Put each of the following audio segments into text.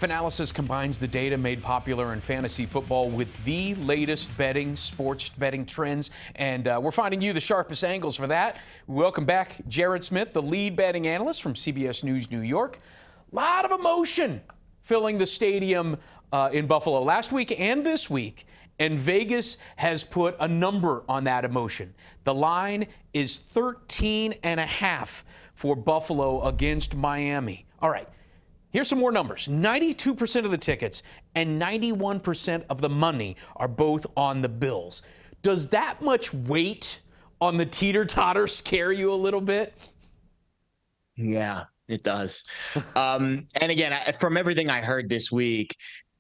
Fanalysis combines the data made popular in fantasy football with the latest sports betting trends, and we're finding you the sharpest angles for that. Welcome back, Jared Smith, the lead betting analyst from CBS News New York. A lot of emotion filling the stadium in Buffalo last week and this week, and Vegas has put a number on that emotion. The line is 13.5 for Buffalo against Miami. All right. Here's some more numbers. 92% of the tickets and 91% of the money are both on the Bills. Does that much weight on the teeter-totter scare you a little bit? Yeah, it does. And again, from everything I heard this week,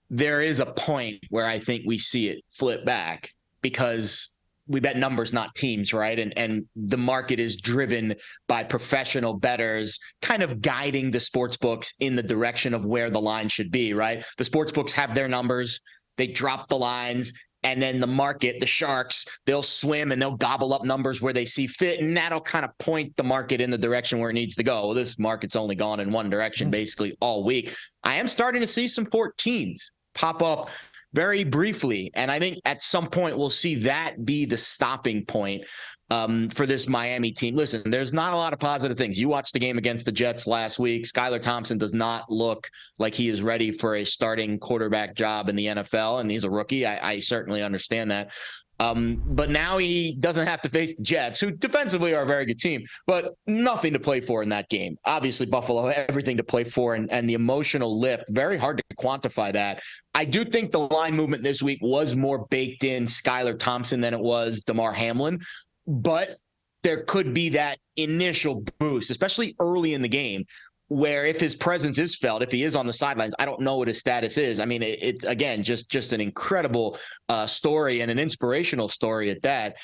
there is a point where I think we see it flip back because we bet numbers, not teams, right? And the market is driven by professional bettors kind of guiding the sports books in the direction of where the line should be, right? The sports books have their numbers, they drop the lines, and then the market, the sharks, they'll swim and they'll gobble up numbers where they see fit, and that'll kind of point the market in the direction where it needs to go. Well, this market's only gone in one direction basically all week. I am starting to see some 14s pop up very briefly, and I think at some point we'll see that be the stopping point for this Miami team. Listen, there's not a lot of positive things. You watched the game against the Jets last week. Skylar Thompson does not look like he is ready for a starting quarterback job in the NFL, and he's a rookie. I certainly understand that. But now he doesn't have to face the Jets, who defensively are a very good team, but nothing to play for in that game. Obviously, Buffalo, everything to play for, and the emotional lift, very hard to quantify that. I do think the line movement this week was more baked in Skylar Thompson than it was Damar Hamlin, but there could be that initial boost, especially early in the game, where if his presence is felt, if he is on the sidelines, I don't know what his status is. I mean, it's again, just an incredible story and an inspirational story at that.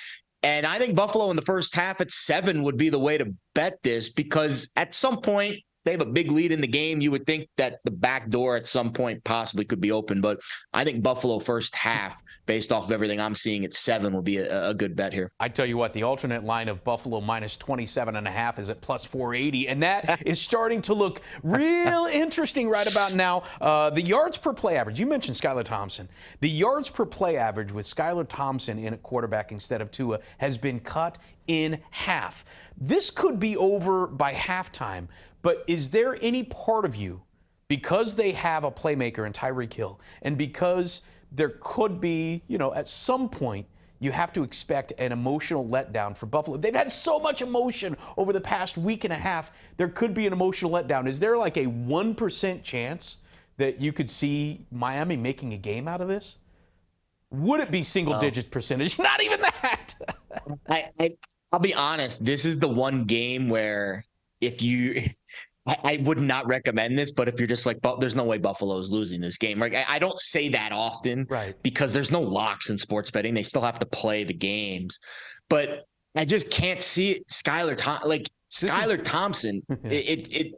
And I think Buffalo in the first half at 7 would be the way to bet this, because at some point they have a big lead in the game. You would think that the back door at some point possibly could be open, but I think Buffalo first half, based off of everything I'm seeing at 7, will be a good bet here. I tell you what, the alternate line of Buffalo minus 27.5 is at plus 480, and that is starting to look real interesting right about now. The yards per play average, you mentioned Skylar Thompson. The yards per play average with Skylar Thompson in at quarterback instead of Tua has been cut in half. This could be over by halftime. But is there any part of you, because they have a playmaker in Tyreek Hill, and because there could be, at some point, you have to expect an emotional letdown for Buffalo? They've had so much emotion over the past week and a half. There could be an emotional letdown. Is there like a 1% chance that you could see Miami making a game out of this? Would it be single-digit percentage? Not even that. I'll be honest. This is the one game where I would not recommend this, but if you're just like, there's no way Buffalo is losing this game. Right? I don't say that often, right? Because there's no locks in sports betting. They still have to play the games, but I just can't see it. Skylar Thompson,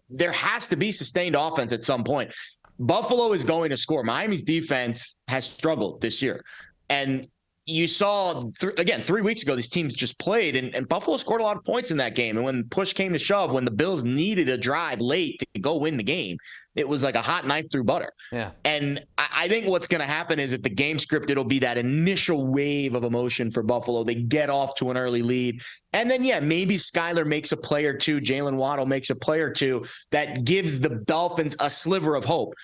there has to be sustained offense at some point. Buffalo is going to score. Miami's defense has struggled this year, and you saw, 3 weeks ago, these teams just played, and Buffalo scored a lot of points in that game. And when push came to shove, when the Bills needed a drive late to go win the game, it was like a hot knife through butter. Yeah. And I think what's going to happen is, if the game script, it'll be that initial wave of emotion for Buffalo. They get off to an early lead. And then, maybe Skylar makes a play or two, Jalen Waddle makes a play or two that gives the Dolphins a sliver of hope.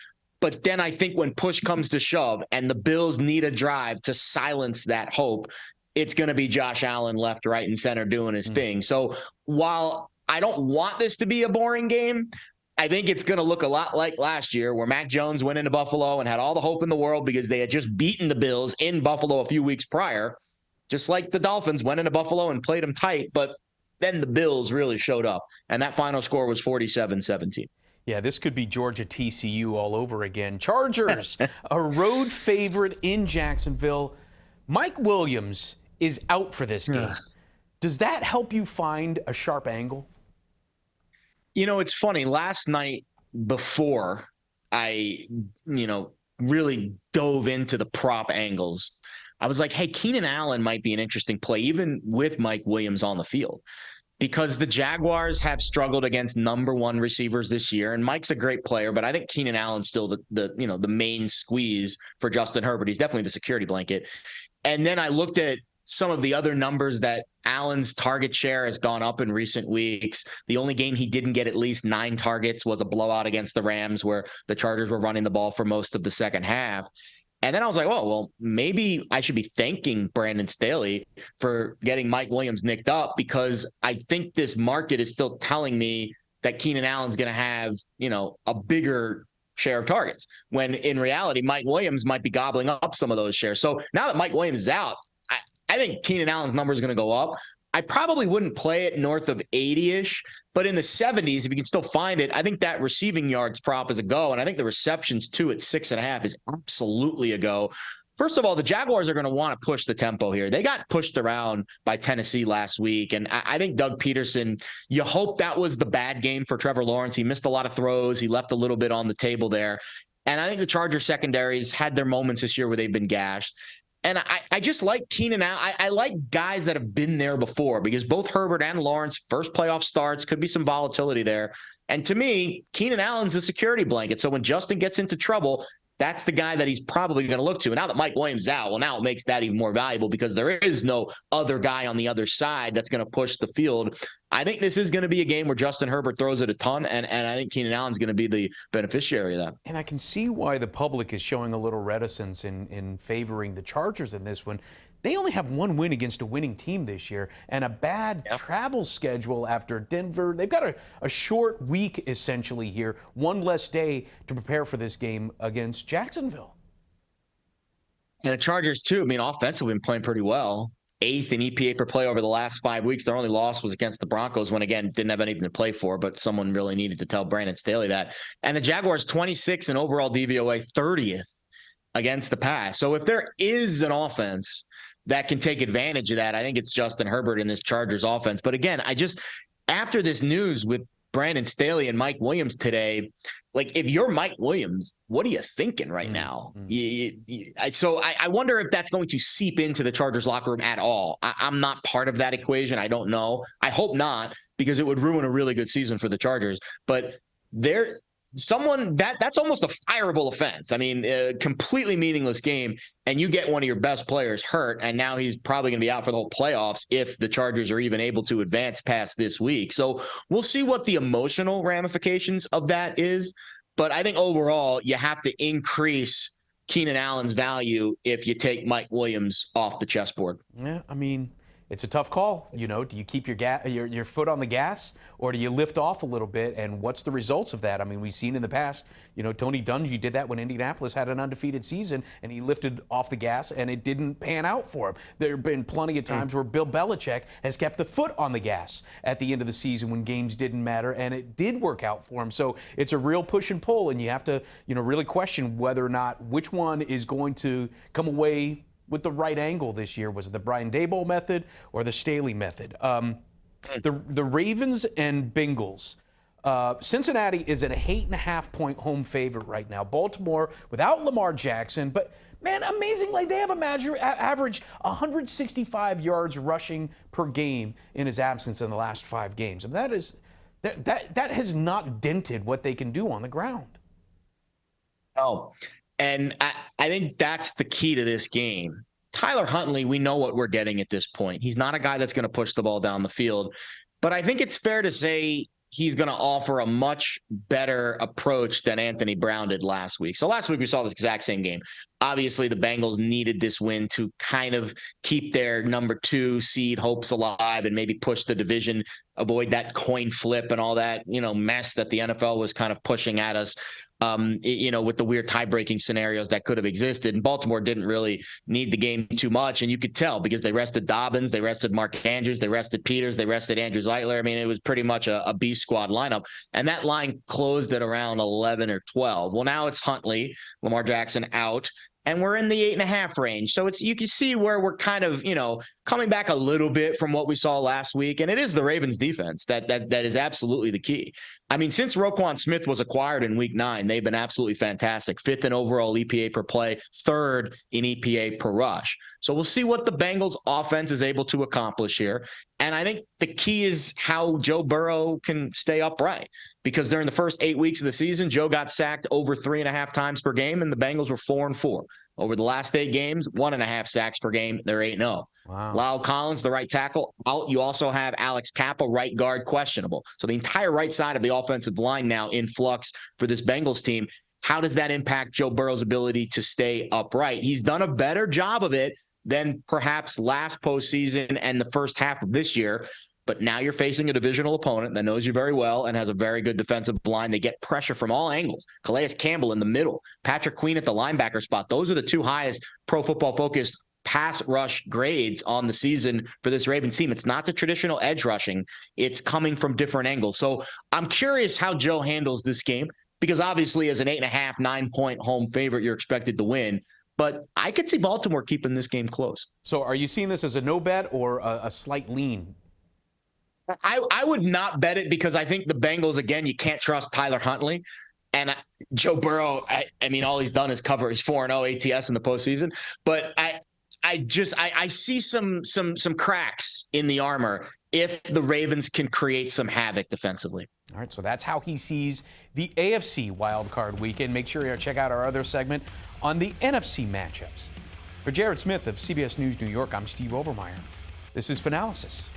But then I think when push comes to shove and the Bills need a drive to silence that hope, it's going to be Josh Allen left, right, and center doing his thing. So while I don't want this to be a boring game, I think it's going to look a lot like last year, where Mac Jones went into Buffalo and had all the hope in the world because they had just beaten the Bills in Buffalo a few weeks prior, just like the Dolphins went into Buffalo and played them tight. But then the Bills really showed up, and that final score was 47-17. Yeah, this could be Georgia TCU all over again. Chargers, a road favorite in Jacksonville. Mike Williams is out for this game. Does that help you find a sharp angle? It's funny. Last night, before I, really dove into the prop angles, I was like, hey, Keenan Allen might be an interesting play, even with Mike Williams on the field. because the Jaguars have struggled against number one receivers this year. And Mike's a great player, but I think Keenan Allen's still the main squeeze for Justin Herbert. He's definitely the security blanket. And then I looked at some of the other numbers that Allen's target share has gone up in recent weeks. The only game he didn't get at least 9 targets was a blowout against the Rams, where the Chargers were running the ball for most of the second half. And then I was like, oh, well, maybe I should be thanking Brandon Staley for getting Mike Williams nicked up, because I think this market is still telling me that Keenan Allen's going to have, a bigger share of targets, when in reality, Mike Williams might be gobbling up some of those shares. So now that Mike Williams is out, I think Keenan Allen's number is going to go up. I probably wouldn't play it north of 80-ish, but in the 70s, if you can still find it, I think that receiving yards prop is a go. And I think the receptions too at 6.5 is absolutely a go. First of all, the Jaguars are going to want to push the tempo here. They got pushed around by Tennessee last week. And I think Doug Peterson, you hope that was the bad game for Trevor Lawrence. He missed a lot of throws. He left a little bit on the table there. And I think the Chargers secondaries had their moments this year where they've been gashed. And I just like Keenan Allen. I like guys that have been there before, because both Herbert and Lawrence, first playoff starts, could be some volatility there. And to me, Keenan Allen's a security blanket. So when Justin gets into trouble, that's the guy that he's probably going to look to. And now that Mike Williams is out, well, now it makes that even more valuable, because there is no other guy on the other side that's going to push the field. I think this is going to be a game where Justin Herbert throws it a ton, and I think Keenan Allen's going to be the beneficiary of that. And I can see why the public is showing a little reticence in favoring the Chargers in this one. They only have one win against a winning team this year, and a bad travel schedule after Denver. They've got a short week, essentially, here, one less day to prepare for this game against Jacksonville. And the Chargers, too, offensively been playing pretty well. 8th in EPA per play over the last 5 weeks. Their only loss was against the Broncos, when, again, didn't have anything to play for, but someone really needed to tell Brandon Staley that. And the Jaguars, 26 in overall DVOA, 30th against the pass. So if there is an offense that can take advantage of that, I think it's Justin Herbert in this Chargers offense. But again, after this news with Brandon Staley and Mike Williams today, like, if you're Mike Williams, what are you thinking right now? So I wonder if that's going to seep into the Chargers locker room at all. I'm not part of that equation. I don't know. I hope not, because it would ruin a really good season for the Chargers. But that's almost a fireable offense. A completely meaningless game, and you get one of your best players hurt, and now he's probably going to be out for the whole playoffs if the Chargers are even able to advance past this week. So we'll see what the emotional ramifications of that is. But I think overall, you have to increase Keenan Allen's value if you take Mike Williams off the chessboard. Yeah, it's a tough call. Do you keep your foot on the gas, or do you lift off a little bit? And what's the results of that? We've seen in the past, Tony Dungy did that when Indianapolis had an undefeated season, and he lifted off the gas, and it didn't pan out for him. There have been plenty of times where Bill Belichick has kept the foot on the gas at the end of the season when games didn't matter, and it did work out for him. So it's a real push and pull, and you have to, really question whether or not which one is going to come away with the right angle this year. Was it the Brian Daboll method or the Staley method? The Ravens and Bengals. Cincinnati is an 8.5-point home favorite right now. Baltimore without Lamar Jackson, but man, amazingly, they have averaged 165 yards rushing per game in his absence in the last 5 games. That has not dented what they can do on the ground. Oh. And I think that's the key to this game. Tyler Huntley, we know what we're getting at this point. He's not a guy that's going to push the ball down the field. But I think it's fair to say he's going to offer a much better approach than Anthony Brown did last week. So last week we saw this exact same game. Obviously, the Bengals needed this win to kind of keep their number 2 seed hopes alive and maybe push the division, avoid that coin flip and all that, mess that the NFL was kind of pushing at us, with the weird tie-breaking scenarios that could have existed. And Baltimore didn't really need the game too much. And you could tell, because they rested Dobbins, they rested Mark Andrews, they rested Peters, they rested Andrew Zeitler. It was pretty much a B squad lineup. And that line closed at around 11 or 12. Well, now it's Huntley, Lamar Jackson out. and we're in the 8.5 range. So you can see where we're kind of, coming back a little bit from what we saw last week. And it is the Ravens defense that is absolutely the key. I mean, since Roquan Smith was acquired in week 9, they've been absolutely fantastic. 5th in overall EPA per play, 3rd in EPA per rush. So we'll see what the Bengals offense is able to accomplish here. And I think the key is how Joe Burrow can stay upright, because during the first 8 weeks of the season, Joe got sacked over 3.5 times per game, and the Bengals were 4-4. Over the last 8 games, 1.5 sacks per game. They're 8-0. Wow. Lyle Collins, the right tackle, out. You also have Alex Kappa, right guard, questionable. So the entire right side of the offensive line now in flux for this Bengals team. How does that impact Joe Burrow's ability to stay upright? He's done a better job of it than perhaps last postseason and the first half of this year. But now you're facing a divisional opponent that knows you very well and has a very good defensive line. They get pressure from all angles. Calais Campbell in the middle, Patrick Queen at the linebacker spot. Those are the 2 highest Pro Football Focus pass rush grades on the season for this Ravens team. It's not the traditional edge rushing. It's coming from different angles. So I'm curious how Joe handles this game, because obviously as an 8.5, 9-point home favorite, you're expected to win. But I could see Baltimore keeping this game close. So are you seeing this as a no bet or a slight lean? I would not bet it, because I think the Bengals, again, you can't trust Tyler Huntley. And Joe Burrow, I mean, all he's done is cover his 4-0 ATS in the postseason. But I see some cracks in the armor if the Ravens can create some havoc defensively. All right, so that's how he sees the AFC wildcard weekend. Make sure you check out our other segment on the NFC matchups. For Jared Smith of CBS News New York, I'm Steve Overmyer. This is Fanalysis.